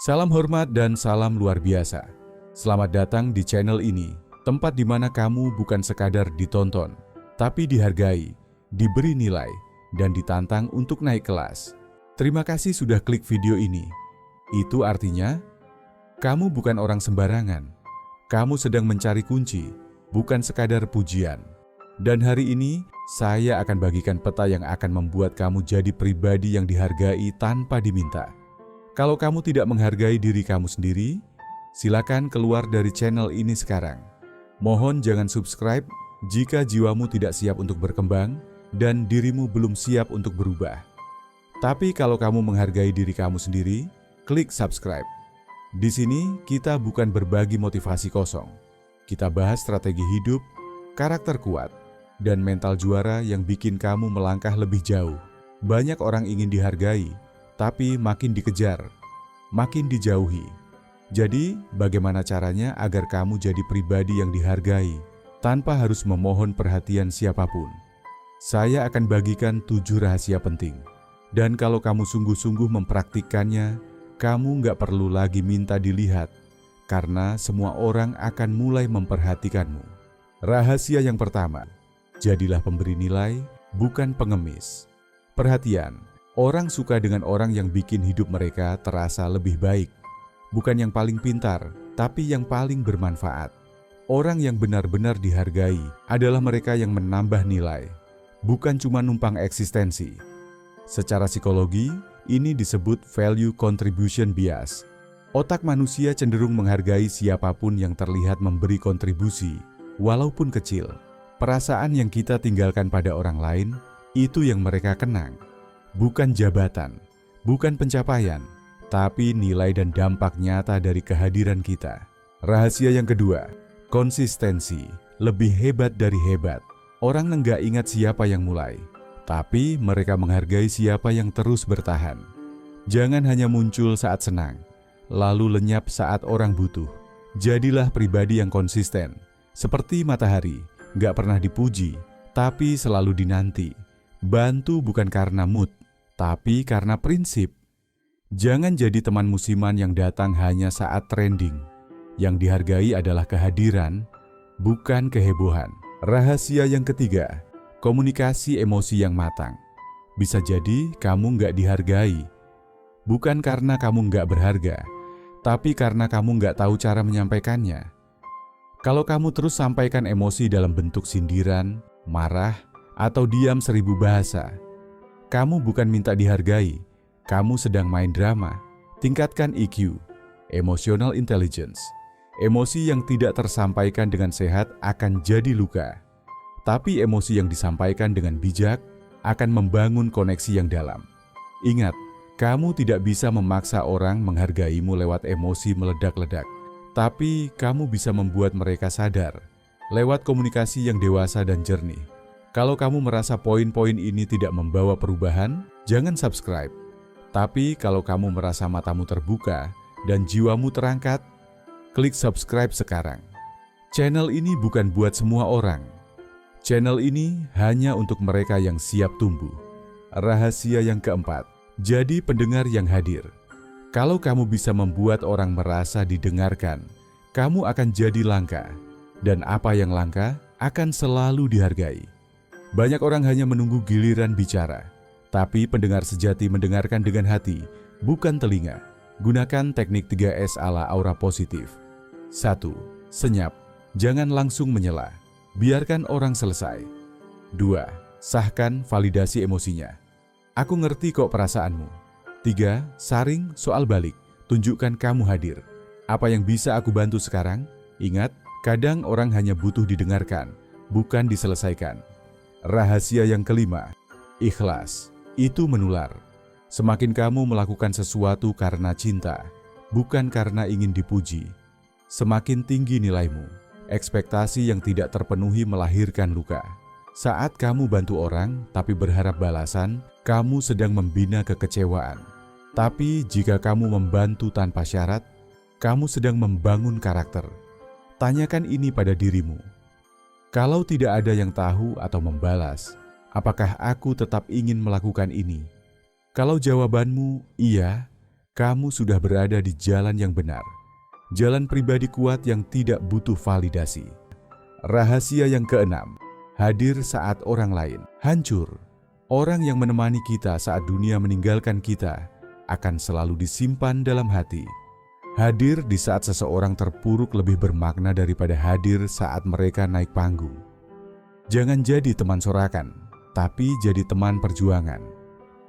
Salam hormat dan salam luar biasa. Selamat datang di channel ini, tempat di mana kamu bukan sekadar ditonton, tapi dihargai, diberi nilai, dan ditantang untuk naik kelas. Terima kasih sudah klik video ini. Itu artinya, kamu bukan orang sembarangan. Kamu sedang mencari kunci, bukan sekadar pujian. Dan hari ini, saya akan bagikan peta yang akan membuat kamu jadi pribadi yang dihargai tanpa diminta. Kalau kamu tidak menghargai diri kamu sendiri, silakan keluar dari channel ini sekarang. Mohon jangan subscribe jika jiwamu tidak siap untuk berkembang dan dirimu belum siap untuk berubah. Tapi kalau kamu menghargai diri kamu sendiri, klik subscribe. Di sini kita bukan berbagi motivasi kosong. Kita bahas strategi hidup, karakter kuat, dan mental juara yang bikin kamu melangkah lebih jauh. Banyak orang ingin dihargai, tapi makin dikejar, makin dijauhi. Jadi, bagaimana caranya agar kamu jadi pribadi yang dihargai, tanpa harus memohon perhatian siapapun? Saya akan bagikan 7 rahasia penting. Dan kalau kamu sungguh-sungguh mempraktikkannya, kamu nggak perlu lagi minta dilihat, karena semua orang akan mulai memperhatikanmu. Rahasia yang pertama, jadilah pemberi nilai, bukan pengemis. Perhatian. Orang suka dengan orang yang bikin hidup mereka terasa lebih baik. Bukan yang paling pintar, tapi yang paling bermanfaat. Orang yang benar-benar dihargai adalah mereka yang menambah nilai, bukan cuma numpang eksistensi. Secara psikologi, ini disebut value contribution bias. Otak manusia cenderung menghargai siapapun yang terlihat memberi kontribusi, walaupun kecil. Perasaan yang kita tinggalkan pada orang lain, itu yang mereka kenang. Bukan jabatan, bukan pencapaian, tapi nilai dan dampak nyata dari kehadiran kita. Rahasia yang kedua, konsistensi lebih hebat dari hebat. Orang nggak ingat siapa yang mulai, tapi mereka menghargai siapa yang terus bertahan. Jangan hanya muncul saat senang, lalu lenyap saat orang butuh. Jadilah pribadi yang konsisten, seperti matahari, nggak pernah dipuji, tapi selalu dinanti. Bantu bukan karena mood, tapi karena prinsip. Jangan jadi teman musiman yang datang hanya saat trending. Yang dihargai adalah kehadiran, bukan kehebohan. Rahasia yang ketiga, komunikasi emosi yang matang. Bisa jadi kamu nggak dihargai, bukan karena kamu nggak berharga, tapi karena kamu nggak tahu cara menyampaikannya. Kalau kamu terus sampaikan emosi dalam bentuk sindiran, marah, atau diam 1000 bahasa, kamu bukan minta dihargai, kamu sedang main drama. Tingkatkan EQ, emotional intelligence. Emosi yang tidak tersampaikan dengan sehat akan jadi luka. Tapi emosi yang disampaikan dengan bijak akan membangun koneksi yang dalam. Ingat, kamu tidak bisa memaksa orang menghargaimu lewat emosi meledak-ledak. Tapi kamu bisa membuat mereka sadar lewat komunikasi yang dewasa dan jernih. Kalau kamu merasa poin-poin ini tidak membawa perubahan, jangan subscribe. Tapi kalau kamu merasa matamu terbuka dan jiwamu terangkat, klik subscribe sekarang. Channel ini bukan buat semua orang. Channel ini hanya untuk mereka yang siap tumbuh. Rahasia yang keempat, jadi pendengar yang hadir. Kalau kamu bisa membuat orang merasa didengarkan, kamu akan jadi langka. Dan apa yang langka akan selalu dihargai. Banyak orang hanya menunggu giliran bicara, tapi pendengar sejati mendengarkan dengan hati, bukan telinga. Gunakan teknik 3S ala aura positif. 1. Senyap, jangan langsung menyela. Biarkan orang selesai. 2. Sahkan validasi emosinya. Aku ngerti kok perasaanmu. 3. Saring soal balik, tunjukkan kamu hadir. Apa yang bisa aku bantu sekarang? Ingat, kadang orang hanya butuh didengarkan, bukan diselesaikan. Rahasia yang kelima, ikhlas, itu menular. Semakin kamu melakukan sesuatu karena cinta, bukan karena ingin dipuji, semakin tinggi nilaimu. Ekspektasi yang tidak terpenuhi melahirkan luka. Saat kamu bantu orang tapi berharap balasan, kamu sedang membina kekecewaan. Tapi jika kamu membantu tanpa syarat, kamu sedang membangun karakter. Tanyakan ini pada dirimu. Kalau tidak ada yang tahu atau membalas, apakah aku tetap ingin melakukan ini? Kalau jawabanmu iya, kamu sudah berada di jalan yang benar. Jalan pribadi kuat yang tidak butuh validasi. Rahasia yang keenam, hadir saat orang lain hancur. Orang yang menemani kita saat dunia meninggalkan kita akan selalu disimpan dalam hati. Hadir di saat seseorang terpuruk lebih bermakna daripada hadir saat mereka naik panggung. Jangan jadi teman sorakan, tapi jadi teman perjuangan.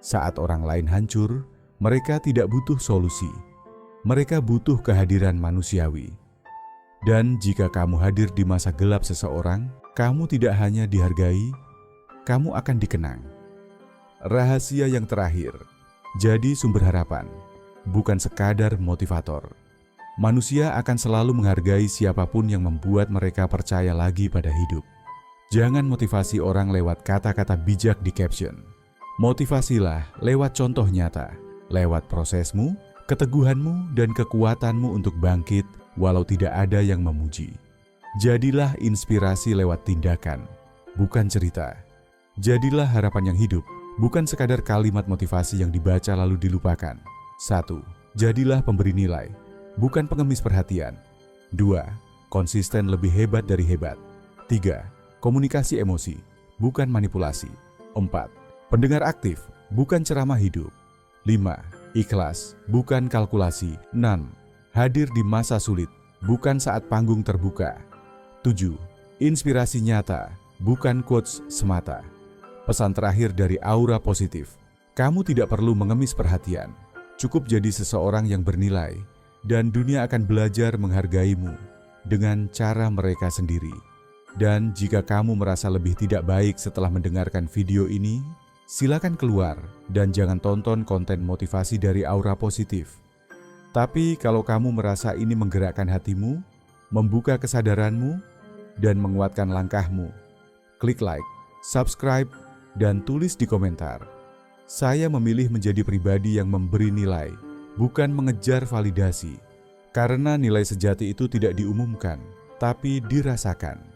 Saat orang lain hancur, mereka tidak butuh solusi. Mereka butuh kehadiran manusiawi. Dan jika kamu hadir di masa gelap seseorang, kamu tidak hanya dihargai, kamu akan dikenang. Rahasia yang terakhir, jadi sumber harapan, bukan sekadar motivator. Manusia akan selalu menghargai siapapun yang membuat mereka percaya lagi pada hidup. Jangan motivasi orang lewat kata-kata bijak di caption. Motivasilah lewat contoh nyata, lewat prosesmu, keteguhanmu, dan kekuatanmu untuk bangkit walau tidak ada yang memuji. Jadilah inspirasi lewat tindakan, bukan cerita. Jadilah harapan yang hidup, bukan sekadar kalimat motivasi yang dibaca lalu dilupakan. 1. Jadilah pemberi nilai, bukan pengemis perhatian. 2. Konsisten lebih hebat dari hebat. 3. Komunikasi emosi, bukan manipulasi. 4. Pendengar aktif, bukan ceramah hidup. 5. Ikhlas, bukan kalkulasi. 6. Hadir di masa sulit, bukan saat panggung terbuka. 7. Inspirasi nyata, bukan quotes semata. Pesan terakhir dari Aura Positif, kamu tidak perlu mengemis perhatian. Cukup jadi seseorang yang bernilai, dan dunia akan belajar menghargaimu dengan cara mereka sendiri. Dan jika kamu merasa lebih tidak baik setelah mendengarkan video ini, silakan keluar dan jangan tonton konten motivasi dari Aura Positif. Tapi kalau kamu merasa ini menggerakkan hatimu, membuka kesadaranmu, dan menguatkan langkahmu, klik like, subscribe, dan tulis di komentar. Saya memilih menjadi pribadi yang memberi nilai, bukan mengejar validasi. Karena nilai sejati itu tidak diumumkan, tapi dirasakan.